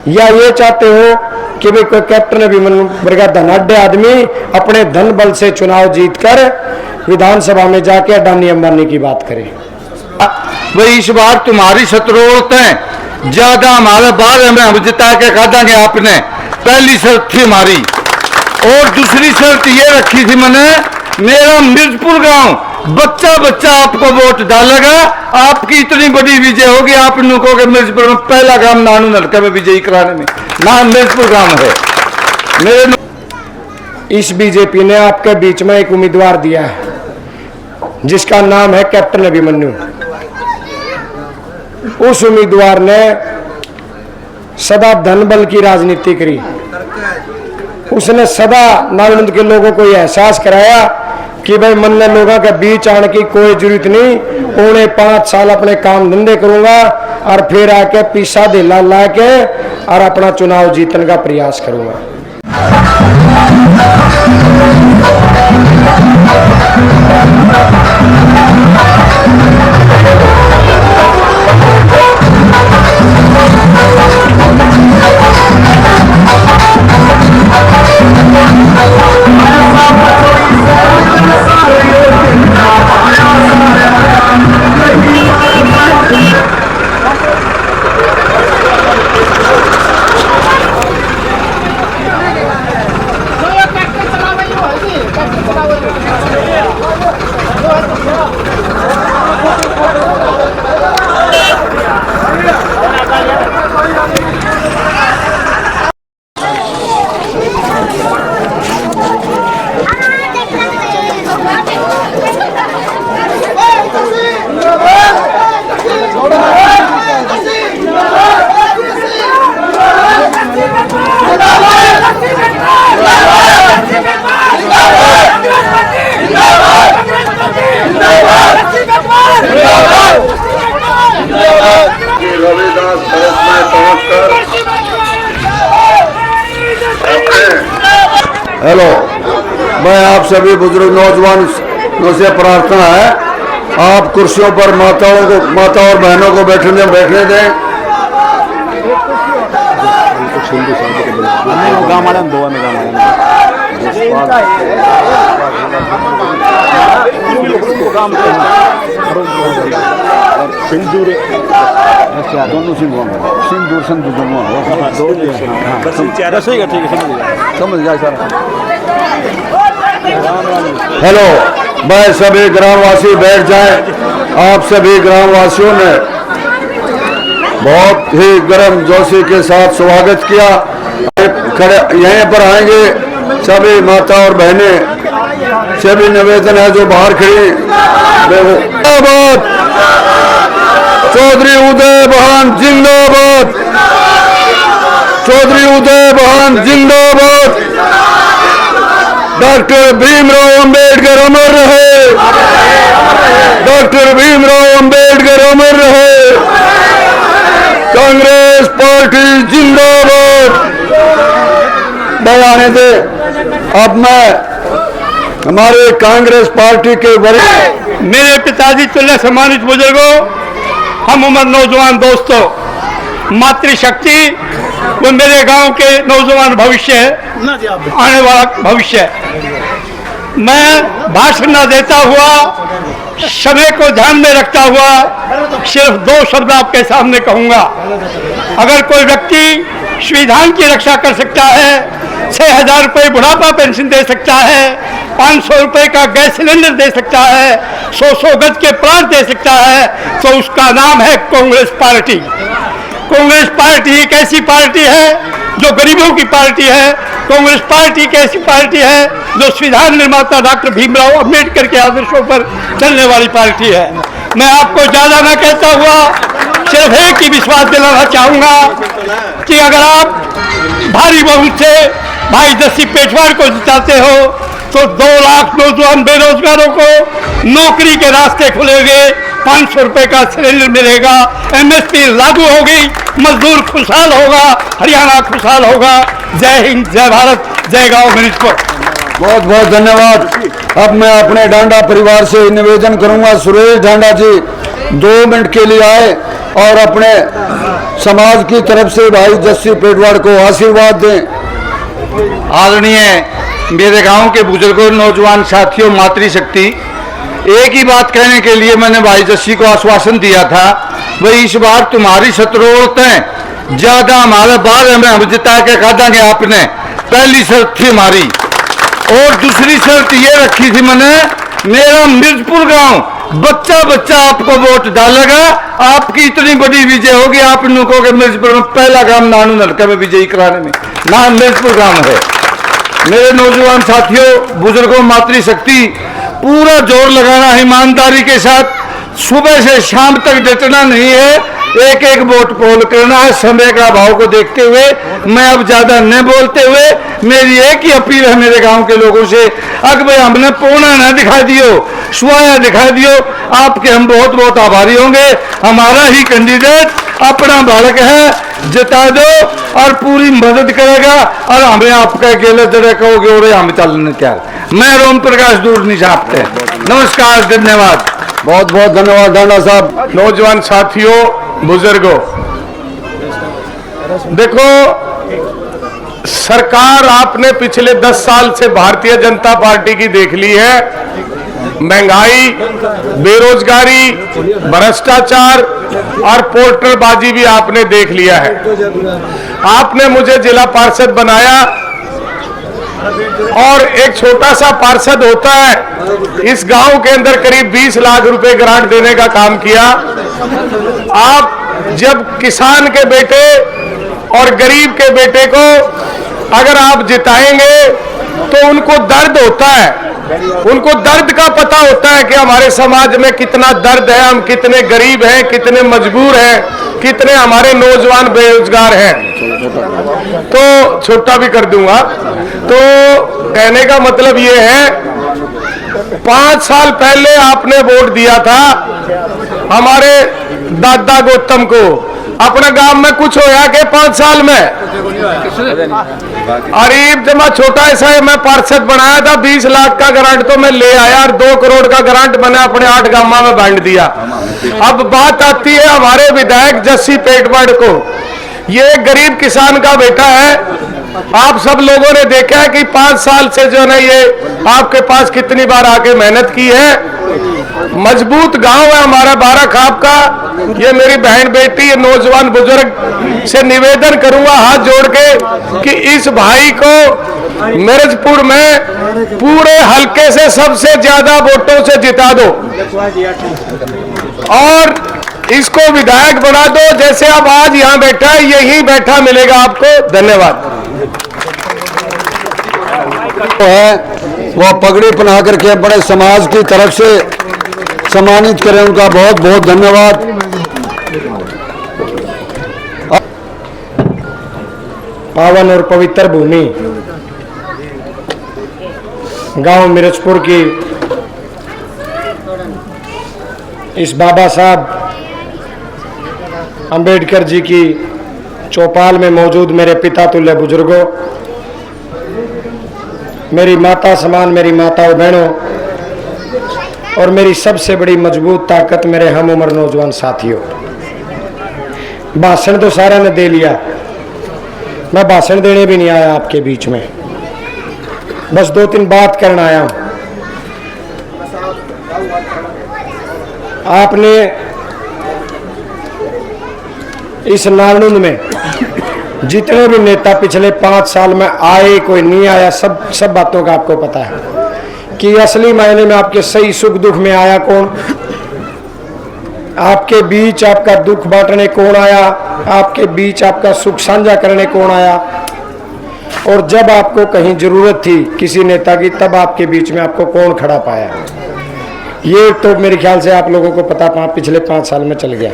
या ये चाहते हो कि भाई कोई कैप्टन अभिमन्यु वर्गा धनाढ़ आदमी अपने धन बल से चुनाव जीतकर विधानसभा में जाके अडानी अंबानी की बात करे? भाई इस बार तुम्हारी शत्रुत है ज्यादा, हमारे बाद हमें हम जिता के कहा देंगे आपने। पहली शर्त थी हमारी, और दूसरी शर्त ये रखी थी मैंने, मेरा मिर्जपुर गांव बच्चा बच्चा आपको वोट डालेगा, आपकी इतनी बड़ी विजय होगी, आप लोगों के मिर्जपुर में पहला गांव नानू नलका में विजयी कराने में नाम मिर्जपुर गांव है मेरे। इस बीजेपी ने आपके बीच में एक उम्मीदवार दिया है जिसका नाम है कैप्टन अभिमन्यु। उस उम्मीदवार ने सदा धन बल की राजनीति करी। उसने सदा नालंद के लोगों को यह एहसास कराया कि भाई मन ने लोगों के बीच आने की कोई जरूरत नहीं, उन्हें 5 साल अपने काम धंधे करूंगा और फिर आके पीसा ढीला ला के और अपना चुनाव जीतने का प्रयास करूंगा। हेलो, मैं आप सभी बुजुर्ग नौजवानों से प्रार्थना है, आप कुर्सियों पर माता और बहनों को बैठने दें। सिंदूर दोनों सिंदूर समझ जाए सर। हेलो, मैं सभी ग्रामवासी बैठ जाएं। आप सभी ग्रामवासियों ने बहुत ही गर्म जोशी के साथ स्वागत किया। खड़े यहीं पर आएंगे सभी माता और बहनें, सभी निवेदन है जो बाहर खड़ी। जिंदाबाद चौधरी उदय बहान, जिंदाबाद चौधरी उदय बहान, जिंदाबाद। डॉक्टर भीमराव अंबेडकर अमर रहे, डॉक्टर भीमराव अंबेडकर अमर रहे। कांग्रेस पार्टी जिंदाबाद। बयाने दे। अब मैं हमारे कांग्रेस पार्टी के वरिष्ठ मेरे पिताजी तुल्य सम्मानित बुजुर्गों, हम उम्र नौजवान दोस्तों, मातृशक्ति वो मेरे गांव के नौजवान भविष्य है, आने वाला भविष्य है। मैं भाषण न देता हुआ, समय को ध्यान में रखता हुआ सिर्फ 2 शब्द आपके सामने कहूंगा। अगर कोई व्यक्ति संविधान की रक्षा कर सकता है, 6,000 रुपये बुढ़ापा पेंशन दे सकता है, 500 रुपये का गैस सिलेंडर दे सकता है, 100 गज के प्लाट दे सकता है, तो उसका नाम है कांग्रेस पार्टी। कांग्रेस पार्टी एक ऐसी पार्टी है जो गरीबों की पार्टी है। कांग्रेस पार्टी एक ऐसी पार्टी है जो संविधान निर्माता डॉक्टर भीमराव अंबेडकर के आदर्शों पर चलने वाली पार्टी है। मैं आपको ज्यादा न कहता हुआ सिर्फ एक ही विश्वास दिलाना चाहूंगा कि अगर आप भारी बहुमत से भाई दस्सी पेशवार को जिताते हो तो 2 लाख नौजवान बेरोजगारों को नौकरी के रास्ते खुलेंगे, 500 रुपये का सिलेंडर मिलेगा, MSP लागू होगी, मजदूर खुशहाल होगा, हरियाणा खुशहाल होगा। जय हिंद, जय भारत, जय गांव मिर्जपुर। बहुत बहुत धन्यवाद। अब मैं अपने डांडा परिवार से निवेदन करूंगा, सुरेश डांडा जी 2 मिनट के लिए आए और अपने समाज की तरफ से भाई जस्सी पेटवाड़ को आशीर्वाद दें। आदरणीय मेरे गांव के बुजुर्गों, नौजवान साथियों, मातृशक्ति, एक ही बात कहने के लिए मैंने भाई जस्सी को आश्वासन दिया था, भाई इस बार तुम्हारी 17 औरतें ज्यादा हमारे बारे में हम जिता के कहा देंगे आपने। पहली शर्त थी हमारी। और दूसरी शर्त ये रखी थी मैंने, मेरा मिर्जपुर गांव बच्चा बच्चा आपको वोट डालेगा, आपकी इतनी बड़ी विजय होगी, आप नुको के मिर्जपुर में पहला गांव नानू नलका में विजयी कराने में नाम मिर्जपुर गांव है। मेरे नौजवान साथियों, बुजुर्गों, मातृशक्ति, पूरा जोर लगाना, ईमानदारी के साथ सुबह से शाम तक डटना नहीं है, एक एक वोट पोल करना है। समय का अभाव को देखते हुए मैं अब ज्यादा न बोलते हुए मेरी एक ही अपील है मेरे गांव के लोगों से, अगर भाई हमने पौना न दिखा दियो, सुहाया दिखा दियो, आपके हम बहुत बहुत आभारी होंगे। हमारा ही कैंडिडेट अपना बालक है, जिता दो और पूरी मदद करेगा और हमें आपका अकेले जड़े कहोगे और हम चलने तैयार। मैं रोम प्रकाश दूर नहीं चाहते। नमस्कार, धन्यवाद। बहुत बहुत धन्यवाद डांडा साहब। नौजवान साथियों, बुजुर्गों, देखो सरकार आपने पिछले 10 साल से भारतीय जनता पार्टी की देख ली है। महंगाई, बेरोजगारी, भ्रष्टाचार और पोर्टरबाजी भी आपने देख लिया है। आपने मुझे जिला पार्षद बनाया और एक छोटा सा पार्षद होता है, इस गांव के अंदर करीब 20 लाख रुपए ग्रांट देने का काम किया। आप जब किसान के बेटे और गरीब के बेटे को अगर आप जिताएंगे तो उनको दर्द होता है, उनको दर्द का पता होता है कि हमारे समाज में कितना दर्द है, हम कितने गरीब हैं, कितने मजबूर हैं, कितने हमारे नौजवान बेरोजगार हैं। तो छोटा भी कर दूंगा। तो कहने का मतलब ये है, 5 साल पहले आपने वोट दिया था हमारे दादा गौतम को। अपने गांव में कुछ होया कि 5 साल में? अरे जब मैं छोटा ऐसा है, मैं पार्षद बनाया था, 20 लाख का ग्रांट तो मैं ले आया और 2 करोड़ का ग्रांट मैंने अपने 8 गांव में बांट दिया। अब बात आती है हमारे विधायक जस्सी पेटवाड़ को। ये गरीब किसान का बेटा है। आप सब लोगों ने देखा है कि 5 साल से जो है ये आपके पास कितनी बार आके मेहनत की है। मजबूत गांव है हमारा बारा खाप का। ये मेरी बहन बेटी, ये नौजवान बुजुर्ग से निवेदन करूंगा हाथ जोड़ के कि इस भाई को मिर्जपुर में पूरे हल्के से सबसे ज्यादा वोटों से जिता दो और इसको विधायक बना दो। जैसे आप आज यहाँ बैठा है, यही बैठा मिलेगा आपको। धन्यवाद। है वो पगड़ी पहना करके बड़े समाज की तरफ से सम्मानित करें, उनका बहुत बहुत धन्यवाद। पावन और पवित्र भूमि गांव मिर्जपुर की इस बाबा साहब अंबेडकर जी की चौपाल में मौजूद मेरे पिता तुल्य बुजुर्गों, मेरी माता समान मेरी माताओं बहनों और मेरी सबसे बड़ी मजबूत ताकत मेरे हम उम्र नौजवान साथियों, भाषण तो सारा ने दे लिया, मैं भाषण देने भी नहीं आया आपके बीच में, बस 2-3 बात करना आया हूं। आपने इस नारनुंद में जितने भी नेता पिछले 5 साल में आए, कोई नहीं आया, सब बातों का आपको पता है कि असली मायने में आपके सही सुख दुख में आया कौन, आपके बीच आपका दुख बांटने कौन आया, आपके बीच आपका सुख साझा करने कौन आया, और जब आपको कहीं जरूरत थी किसी नेता की तब आपके बीच में आपको कौन खड़ा पाया। ये तो मेरे ख्याल से आप लोगों को पता पिछले 5 साल में चल गया।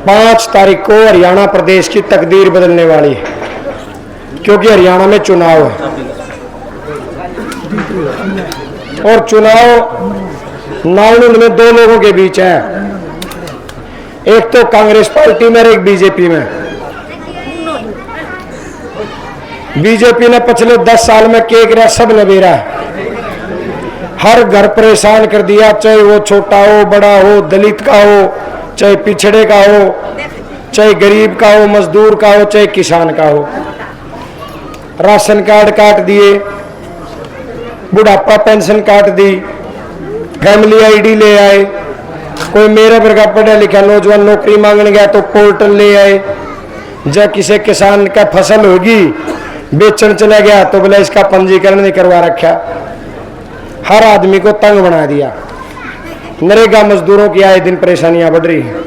5 तारीख को हरियाणा प्रदेश की तकदीर बदलने वाली है, क्योंकि हरियाणा में चुनाव है और चुनाव नारनुंद में 2 लोगों के बीच है, एक तो कांग्रेस पार्टी में और एक बीजेपी में। बीजेपी ने पिछले 10 साल में क्या किया, सब नबेरा है, हर घर परेशान कर दिया, चाहे वो छोटा हो बड़ा हो, दलित का हो, चाहे पिछड़े का हो, चाहे गरीब का हो, मजदूर का हो, चाहे किसान का हो। राशन कार्ड काट दिए, बुढ़ापा पेंशन काट दी, फैमिली आईडी ले आए। कोई मेरे वर्गा पढ़ा लिखा नौजवान नौकरी मांगने गया तो पोर्टल ले आए। जब किसी किसान का फसल होगी बेचन चला गया तो बोला इसका पंजीकरण नहीं करवा रखा। हर आदमी को तंग बना दिया। नरेगा मजदूरों की आए दिन परेशानियां बढ़ रही हैं।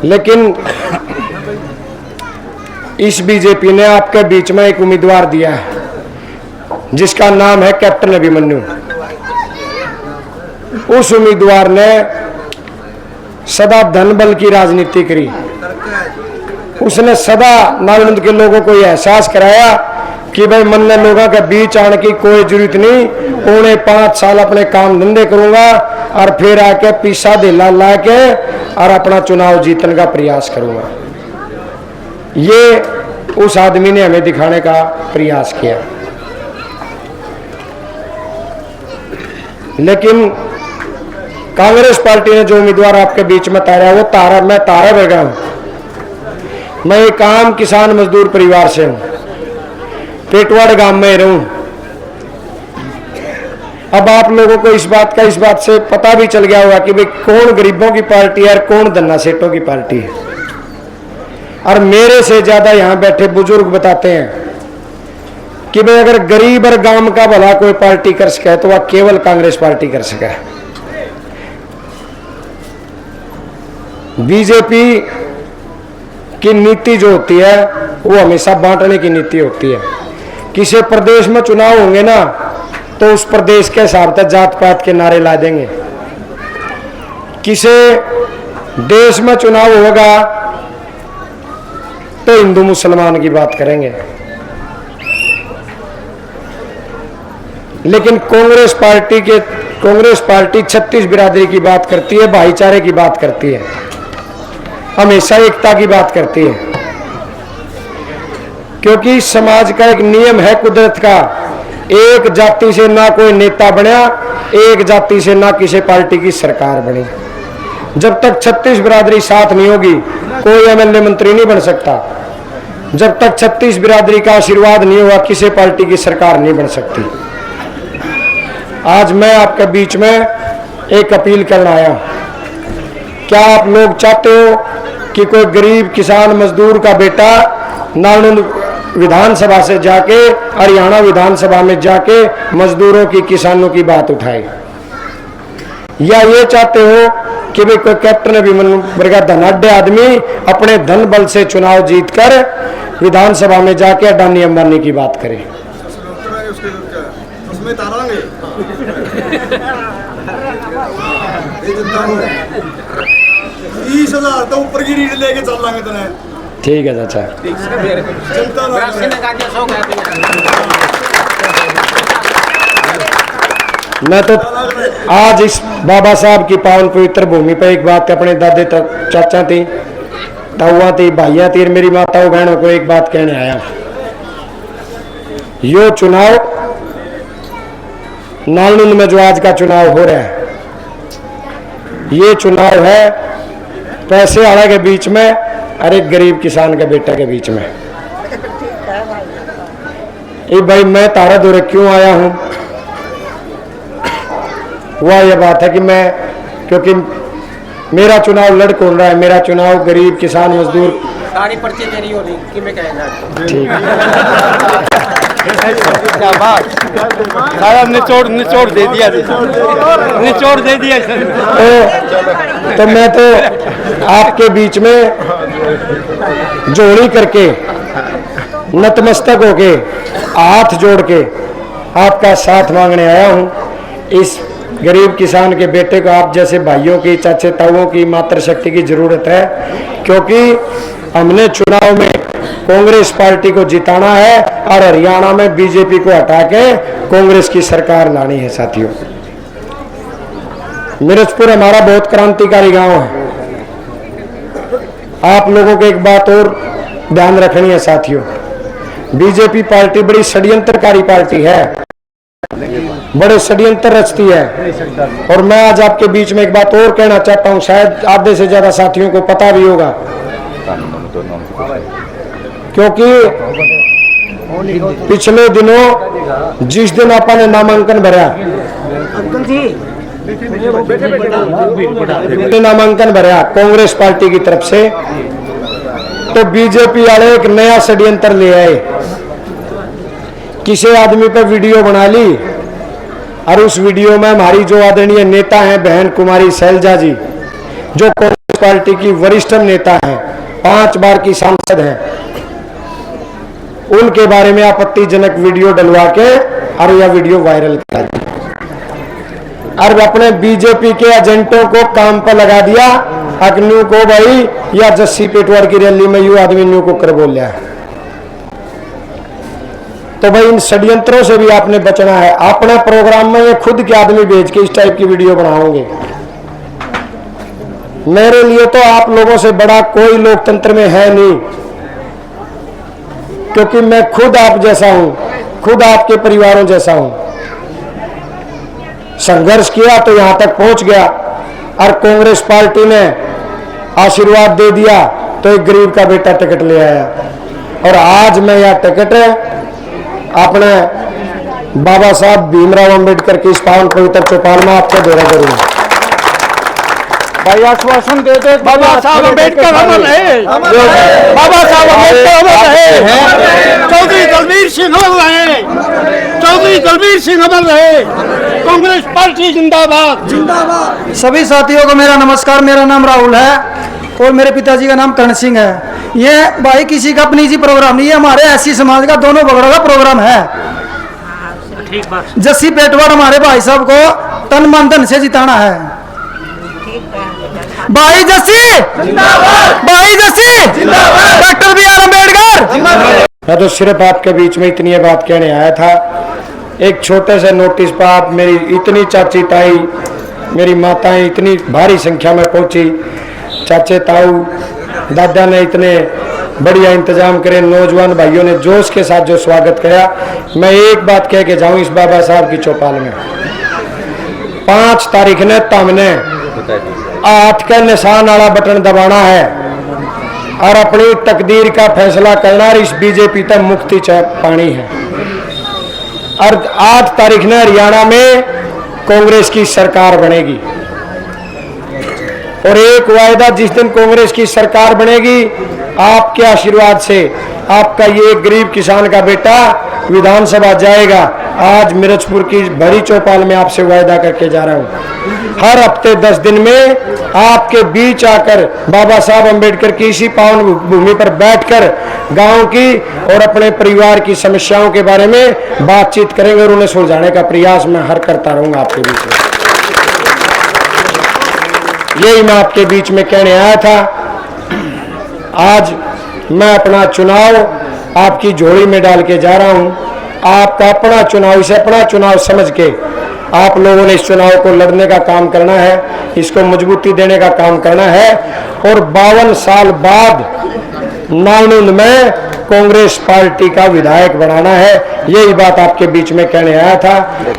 लेकिन इस बीजेपी ने आपके बीच में एक उम्मीदवार दिया है जिसका नाम है कैप्टन अभिमन्यु। उस उम्मीदवार ने सदा धन बल की राजनीति करी। उसने सदा नालंद के लोगों को यह एहसास कराया कि भाई मन ने लोगों के बीच आने की कोई जरूरत नहीं, पौने 5 साल अपने काम धंधे करूंगा और फिर आके पीसा धेला ला के और अपना चुनाव जीतने का प्रयास करूंगा। ये उस आदमी ने हमें दिखाने का प्रयास किया। लेकिन कांग्रेस पार्टी ने जो उम्मीदवार आपके बीच में तारा वो मैं तारा बैठा हूं। मैं एक आम किसान मजदूर परिवार से हूं, पेटवाड़ गांव में रहूं। अब आप लोगों को इस बात से पता भी चल गया होगा कि भाई कौन गरीबों की पार्टी है और कौन धन्ना सेठों की पार्टी है। और मेरे से ज्यादा यहां बैठे बुजुर्ग बताते हैं कि भाई अगर गरीब और गांव का भला कोई पार्टी कर सके तो वह केवल कांग्रेस पार्टी कर सके। बीजेपी की नीति जो होती है वो हमेशा बांटने की नीति होती है। किसी प्रदेश में चुनाव होंगे ना तो उस प्रदेश के हिसाब से जात पात के नारे ला देंगे। किसी देश में चुनाव होगा तो हिंदू मुसलमान की बात करेंगे। लेकिन कांग्रेस पार्टी 36 बिरादरी की बात करती है, भाईचारे की बात करती है, हमेशा एकता की बात करती है। क्योंकि समाज का एक नियम है कुदरत का, एक जाति से ना कोई नेता बना, एक जाति से ना किसी पार्टी की सरकार बनी। जब तक 36 बिरादरी साथ नहीं होगी कोई एमएलए मंत्री नहीं बन सकता। जब तक 36 बिरादरी का आशीर्वाद नहीं होगा किसी पार्टी की सरकार नहीं बन सकती। आज मैं आपके बीच में एक अपील करना आया। क्या आप लोग चाहते हो कि कोई गरीब किसान मजदूर का बेटा नालंद विधानसभा से जाके हरियाणा विधानसभा में जाके मजदूरों की किसानों की बात उठाए? या ये चाहते हो कि भाई कोई कैप्टन अभिमन्यु वर्गा धनाढ़ आदमी अपने धन बल से चुनाव जीतकर विधानसभा में जाके अडानी अंबानी की बात करे? तो ऊपर की रीड लेके चल लांगे तने। ठीक है चाचा। मैं तो आज इस बाबा साहब की पावन पवित्र भूमि पर एक बात अपने दादे चाचा थी, ताऊआ थी, भाइयां थी, मेरी माताओं बहनों को एक बात कहने आया। यो चुनाव नालंद में जो आज का चुनाव हो रहा है ये चुनाव है पैसे वाला के बीच में और एक गरीब किसान के बेटा के बीच में। ये भाई मैं तारा दौरे क्यों आया हूं? वह यह बात है कि मैं क्योंकि मेरा चुनाव लड़ कौन रहा है, मेरा चुनाव गरीब किसान मजदूर सारी पर्ची तेरी हो रही कि मैं कहना ठीक है। सारा निचोड़ दे दिया तो मैं तो आपके बीच में जोड़ी करके नतमस्तक होके हाथ जोड़ के आपका साथ मांगने आया हूं। इस गरीब किसान के बेटे को आप जैसे भाइयों की, चाचे ताऊओं की मातृशक्ति की जरूरत है, क्योंकि हमने चुनाव में कांग्रेस पार्टी को जिताना है और हरियाणा में बीजेपी को हटा के कांग्रेस की सरकार लानी है। साथियों, मिर्जपुर हमारा बहुत क्रांतिकारी गांव है। आप लोगों को एक बात और ध्यान रखनी है साथियों, बीजेपी पार्टी बड़ी षड्यंत्रकारी पार्टी है। बड़े षड्यंत्र रचती है। और मैं आज आपके बीच में एक बात और कहना चाहता हूं, शायद आधे से ज्यादा साथियों को पता भी होगा, क्योंकि पिछले दिनों जिस दिन अपन ने नामांकन भरा, नामांकन भरा कांग्रेस पार्टी की तरफ से, तो बीजेपी वाले एक नया षड्यंत्र ले आए। किसी आदमी पर वीडियो बना ली और उस वीडियो में हमारी जो आदरणीय नेता हैं बहन कुमारी शैलजा जी, जो कांग्रेस पार्टी की वरिष्ठ नेता हैं, 5 बार की सांसद हैं, उनके बारे में आपत्तिजनक वीडियो डलवा के और यह वीडियो वायरल कर दी और अपने बीजेपी के एजेंटों को काम पर लगा दिया। अग्नियों को भाई या जस्सी पेटवार की रैली में यू आदमी न्यू को कर बोल रहा है। तो भाई इन षड्यंत्रों से भी आपने बचना है। अपने प्रोग्राम में ये खुद के आदमी भेज के इस टाइप की वीडियो बनाओगे, मेरे लिए तो आप लोगों से बड़ा कोई लोकतंत्र में है नहीं, क्योंकि मैं खुद आप जैसा हूं, खुद आपके परिवारों जैसा हूं। संघर्ष किया तो यहां तक पहुंच गया और कांग्रेस पार्टी ने आशीर्वाद दे दिया तो एक गरीब का बेटा टिकट ले आया। और आज मैं यह टिकट अपने बाबा साहब भीमराव अंबेडकर की इस पावन पवित्र चौपाल में आपको दे करूंगा। भाई आश्वासन दे दे, बाबा साहब अम्बेडकर अमर रहे, बाबा साहब अम्बेडकर अमर रहे, चौधरी दलबीर सिंह अमर रहे, चौधरी दलबीर सिंह अमर रहे, कांग्रेस पार्टी जिंदाबाद जिंदाबाद। सभी साथियों को मेरा नमस्कार। मेरा नाम राहुल है और मेरे पिताजी का नाम करण सिंह है। ये भाई किसी का अपनी जी प्रोग्राम नहीं है, हमारे एससी समाज का दोनों बगड़ों का प्रोग्राम है। जस्सी पेटवाड़ हमारे भाई साहब को तन मन धन से जिताना है। भाई जस्सी जिंदाबाद, भाई जस्सी जिंदाबाद, डॉक्टर बी आर अम्बेडकर। मैं तो सिर्फ आपके बीच में इतनी बात कहने आया था। एक छोटे से नोटिस पर आप मेरी इतनी चाची ताई, मेरी माताएं इतनी भारी संख्या में पहुंची, चाचे ताऊ दादा ने इतने बढ़िया इंतजाम करे, नौजवान भाइयों ने जोश के साथ जो स्वागत किया। मैं एक बात कह के जाऊं इस बाबा साहब की चौपाल में, 5 तारीख ने तमने 8 का निशान वाला बटन दबाना है और अपनी तकदीर का फैसला करना और इस बीजेपी तक मुक्ति पानी है। और 8 तारीख ने हरियाणा में कांग्रेस की सरकार बनेगी और एक वायदा, जिस दिन कांग्रेस की सरकार बनेगी, आपके आशीर्वाद से आपका ये गरीब किसान का बेटा विधानसभा जाएगा। आज मिर्चपुर की बड़ी चौपाल में आपसे वायदा करके जा रहा हूं, हर हफ्ते 10 दिन में आपके बीच आकर बाबा साहब अम्बेडकर की इसी पावन भूमि पर बैठकर गांव की और अपने परिवार की समस्याओं के बारे में बातचीत करेंगे और उन्हें सुलझाने का प्रयास मैं हर करता रहूंगा आपके बीच में। यही मैं आपके बीच में कहने आया था। आज मैं अपना चुनाव आपकी झोली में डाल के जा रहा हूं। आपका अपना चुनाव, इसे अपना चुनाव समझ के आप लोगों ने इस चुनाव को लड़ने का काम करना है, इसको मजबूती देने का काम करना है और 52 साल बाद नालंद में कांग्रेस पार्टी का विधायक बनाना है। यही बात आपके बीच में कहने आया था।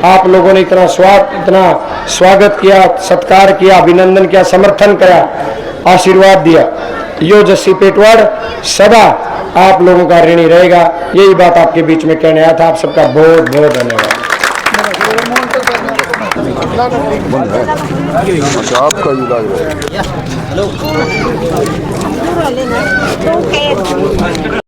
आप लोगों ने इतना स्वागत किया, सत्कार किया, अभिनंदन किया, समर्थन किया, आशीर्वाद दिया। यो जस्सी पेटवाड़ सदा आप लोगों का ऋणी रहेगा। यही बात आपके बीच में कहने आया था। आप सबका बहुत बहुत धन्यवाद। आपका